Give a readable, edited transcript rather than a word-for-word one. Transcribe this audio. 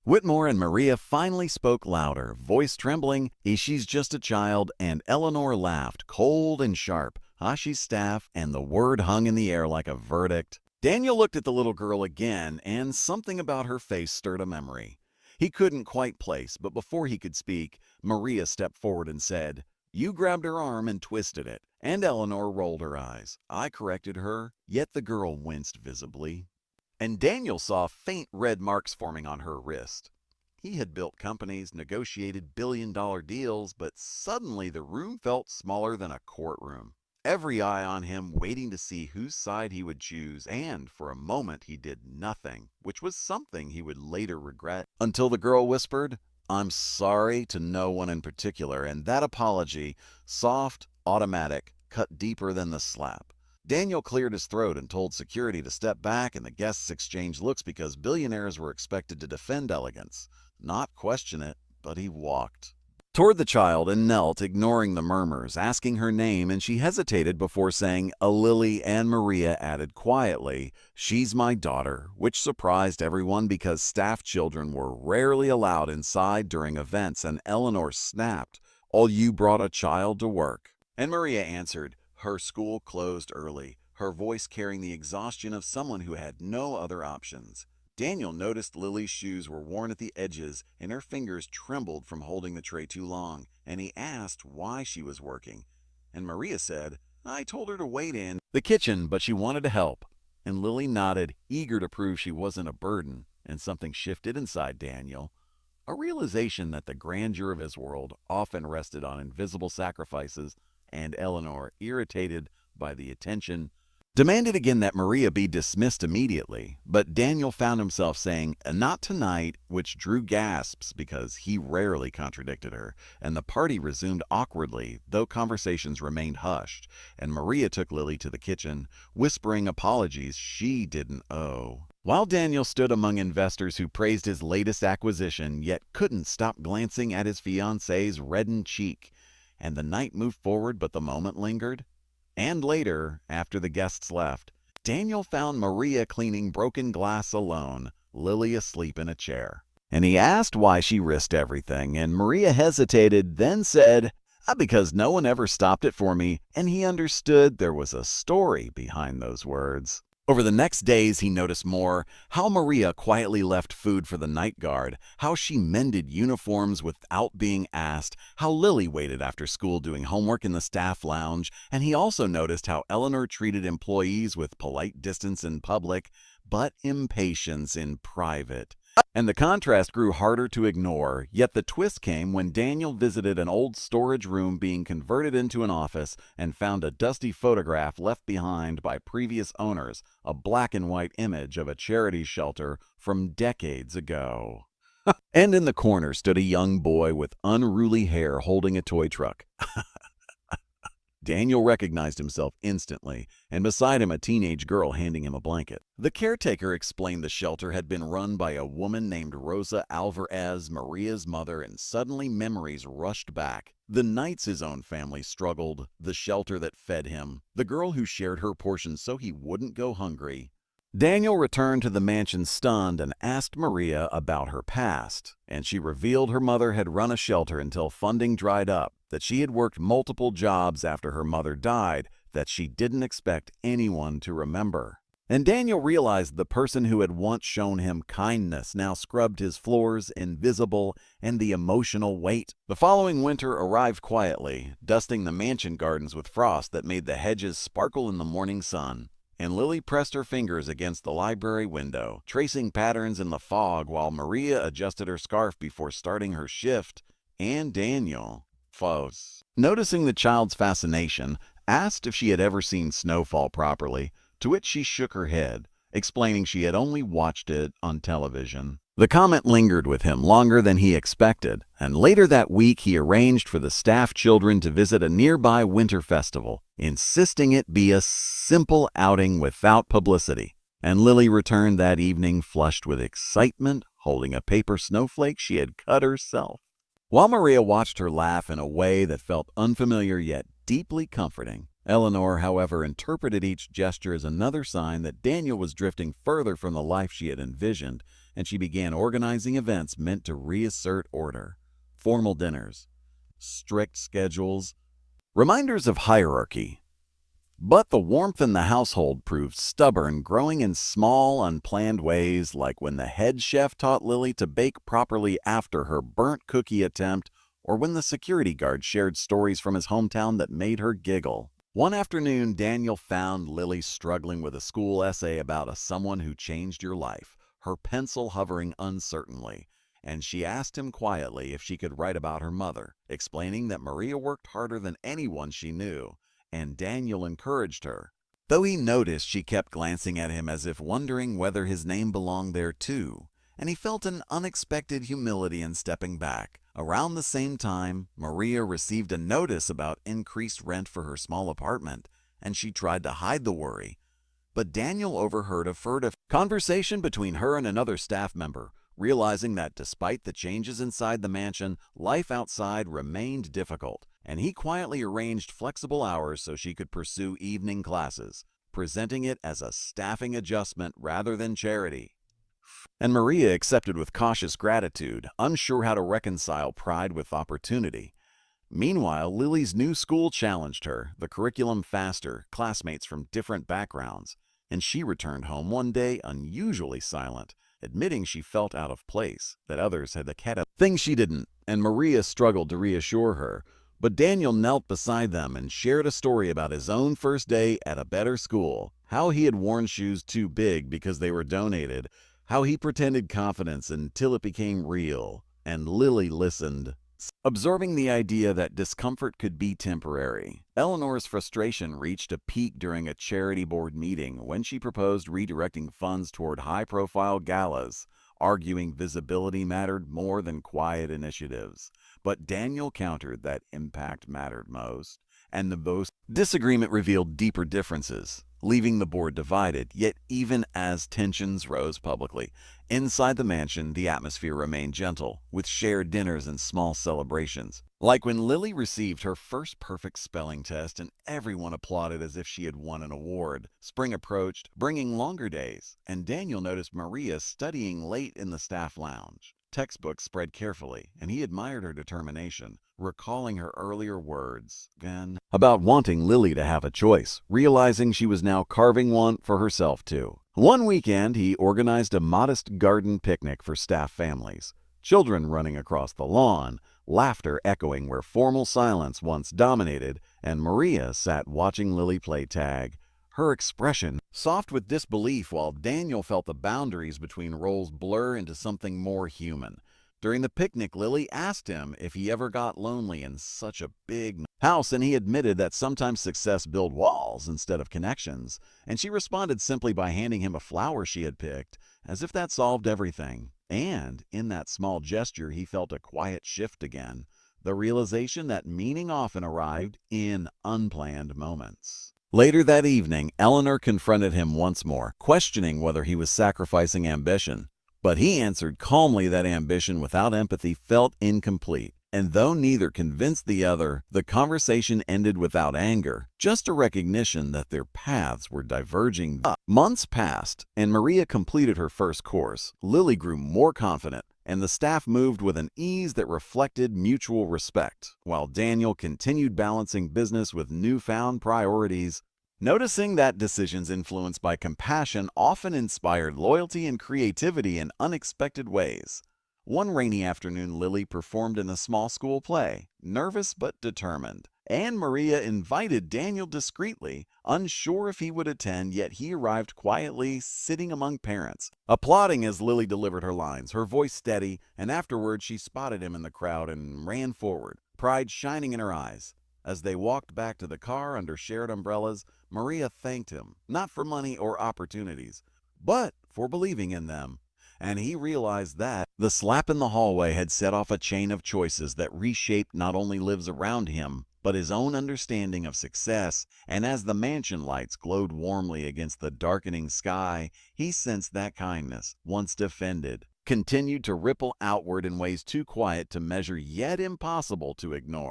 Whitmore and Maria finally spoke louder, voice trembling. She's just a child, and Eleanor laughed, cold and sharp. She's staff, and the word hung in the air like a verdict. Daniel looked at the little girl again, and something about her face stirred a memory. He couldn't quite place, but before he could speak, Maria stepped forward and said, "You grabbed her arm and twisted it." And Eleanor rolled her eyes. I corrected her, yet the girl winced visibly. And Daniel saw faint red marks forming on her wrist. He had built companies, negotiated billion-dollar deals, but suddenly the room felt smaller than a courtroom. Every eye on him, waiting to see whose side he would choose, and for a moment he did nothing, which was something he would later regret, until the girl whispered, "I'm sorry," to no one in particular, and that apology, soft, automatic, cut deeper than the slap. Daniel cleared his throat and told security to step back, and the guests exchanged looks because billionaires were expected to defend elegance, not question it, but he walked toward the child and knelt, ignoring the murmurs, asking her name, and she hesitated before saying a Lily, and Maria added quietly, "She's my daughter," which surprised everyone because staff children were rarely allowed inside during events, and Eleanor snapped, "Oh, you brought a child to work?" And Maria answered, her school closed early, her voice carrying the exhaustion of someone who had no other options. Daniel noticed Lily's shoes were worn at the edges and her fingers trembled from holding the tray too long, and he asked why she was working. And Maria said, "I told her to wait in the kitchen, but she wanted to help." And Lily nodded, eager to prove she wasn't a burden, and something shifted inside Daniel. A realization that the grandeur of his world often rested on invisible sacrifices, and Eleanor, irritated by the attention, demanded again that Maria be dismissed immediately. But Daniel found himself saying, "Not tonight," which drew gasps because he rarely contradicted her, and the party resumed awkwardly, though conversations remained hushed, and Maria took Lily to the kitchen, whispering apologies she didn't owe. While Daniel stood among investors who praised his latest acquisition, yet couldn't stop glancing at his fiancée's reddened cheek, and the night moved forward, but the moment lingered. And later, after the guests left, Daniel found Maria cleaning broken glass alone, Lily asleep in a chair. And he asked why she risked everything, and Maria hesitated, then said, Because no one ever stopped it for me," and he understood there was a story behind those words. Over the next days, he noticed more: how Maria quietly left food for the night guard, how she mended uniforms without being asked, how Lily waited after school doing homework in the staff lounge, and he also noticed how Eleanor treated employees with polite distance in public, but impatience in private. And the contrast grew harder to ignore, yet the twist came when Daniel visited an old storage room being converted into an office and found a dusty photograph left behind by previous owners, a black and white image of a charity shelter from decades ago. And in the corner stood a young boy with unruly hair holding a toy truck. Daniel recognized himself instantly, and beside him a teenage girl handing him a blanket. The caretaker explained the shelter had been run by a woman named Rosa Alvarez, Maria's mother, and suddenly memories rushed back. The nights his own family struggled, the shelter that fed him, the girl who shared her portion so he wouldn't go hungry. Daniel returned to the mansion stunned and asked Maria about her past, and she revealed her mother had run a shelter until funding dried up, that she had worked multiple jobs after her mother died, that she didn't expect anyone to remember. And Daniel realized the person who had once shown him kindness now scrubbed his floors, invisible, and the emotional weight. The following winter arrived quietly, dusting the mansion gardens with frost that made the hedges sparkle in the morning sun. And Lily pressed her fingers against the library window, tracing patterns in the fog while Maria adjusted her scarf before starting her shift. And Daniel, noticing the child's fascination, asked if she had ever seen snowfall properly, to which she shook her head, explaining she had only watched it on television. The comment lingered with him longer than he expected, and later that week he arranged for the staff children to visit a nearby winter festival, insisting it be a simple outing without publicity. And Lily returned that evening flushed with excitement, holding a paper snowflake she had cut herself. While Maria watched her laugh in a way that felt unfamiliar yet deeply comforting, Eleanor, however, interpreted each gesture as another sign that Daniel was drifting further from the life she had envisioned, and she began organizing events meant to reassert order. Formal dinners, strict schedules, reminders of hierarchy. But the warmth in the household proved stubborn, growing in small, unplanned ways, like when the head chef taught Lily to bake properly after her burnt cookie attempt, or when the security guard shared stories from his hometown that made her giggle. One afternoon, Daniel found Lily struggling with a school essay about someone who changed your life, her pencil hovering uncertainly, and she asked him quietly if she could write about her mother, explaining that Maria worked harder than anyone she knew, and Daniel encouraged her, though he noticed she kept glancing at him as if wondering whether his name belonged there too, and he felt an unexpected humility in stepping back. Around the same time, Maria received a notice about increased rent for her small apartment, and she tried to hide the worry. But Daniel overheard a furtive conversation between her and another staff member, realizing that despite the changes inside the mansion, life outside remained difficult, and he quietly arranged flexible hours so she could pursue evening classes, presenting it as a staffing adjustment rather than charity. And Maria accepted with cautious gratitude, unsure how to reconcile pride with opportunity. Meanwhile, Lily's new school challenged her, the curriculum faster, classmates from different backgrounds, and she returned home one day unusually silent, admitting she felt out of place, that others had things she didn't, and Maria struggled to reassure her. But Daniel knelt beside them and shared a story about his own first day at a better school, how he had worn shoes too big because they were donated, how he pretended confidence until it became real, and Lily listened, absorbing the idea that discomfort could be temporary. Eleanor's frustration reached a peak during a charity board meeting when she proposed redirecting funds toward high-profile galas, arguing visibility mattered more than quiet initiatives. But Daniel countered that impact mattered most, and the disagreement revealed deeper differences, leaving the board divided. Yet even as tensions rose publicly, inside the mansion the atmosphere remained gentle, with shared dinners and small celebrations. Like when Lily received her first perfect spelling test and everyone applauded as if she had won an award. Spring approached, bringing longer days, and Daniel noticed Maria studying late in the staff lounge. Textbooks spread carefully, and he admired her determination, recalling her earlier words again about wanting Lily to have a choice, realizing she was now carving one for herself too. One weekend, he organized a modest garden picnic for staff families, children running across the lawn, laughter echoing where formal silence once dominated, and Maria sat watching Lily play tag, her expression soft with disbelief, while Daniel felt the boundaries between roles blur into something more human. During the picnic, Lily asked him if he ever got lonely in such a big house, and he admitted that sometimes success builds walls instead of connections, and she responded simply by handing him a flower she had picked, as if that solved everything. And in that small gesture, he felt a quiet shift again, the realization that meaning often arrived in unplanned moments. Later that evening, Eleanor confronted him once more, questioning whether he was sacrificing ambition. But he answered calmly that ambition without empathy felt incomplete. And though neither convinced the other, the conversation ended without anger, just a recognition that their paths were diverging. Months passed, and Maria completed her first course. Lily grew more confident, and the staff moved with an ease that reflected mutual respect, while Daniel continued balancing business with newfound priorities, noticing that decisions influenced by compassion often inspired loyalty and creativity in unexpected ways. One rainy afternoon, Lily performed in a small school play, nervous but determined, and Maria invited Daniel discreetly, unsure if he would attend, yet he arrived quietly, sitting among parents, applauding as Lily delivered her lines, her voice steady, and afterward she spotted him in the crowd and ran forward, pride shining in her eyes. As they walked back to the car under shared umbrellas, Maria thanked him, not for money or opportunities, but for believing in them. And he realized that the slap in the hallway had set off a chain of choices that reshaped not only lives around him, but his own understanding of success. And as the mansion lights glowed warmly against the darkening sky, he sensed that kindness, once defended, continued to ripple outward in ways too quiet to measure yet impossible to ignore.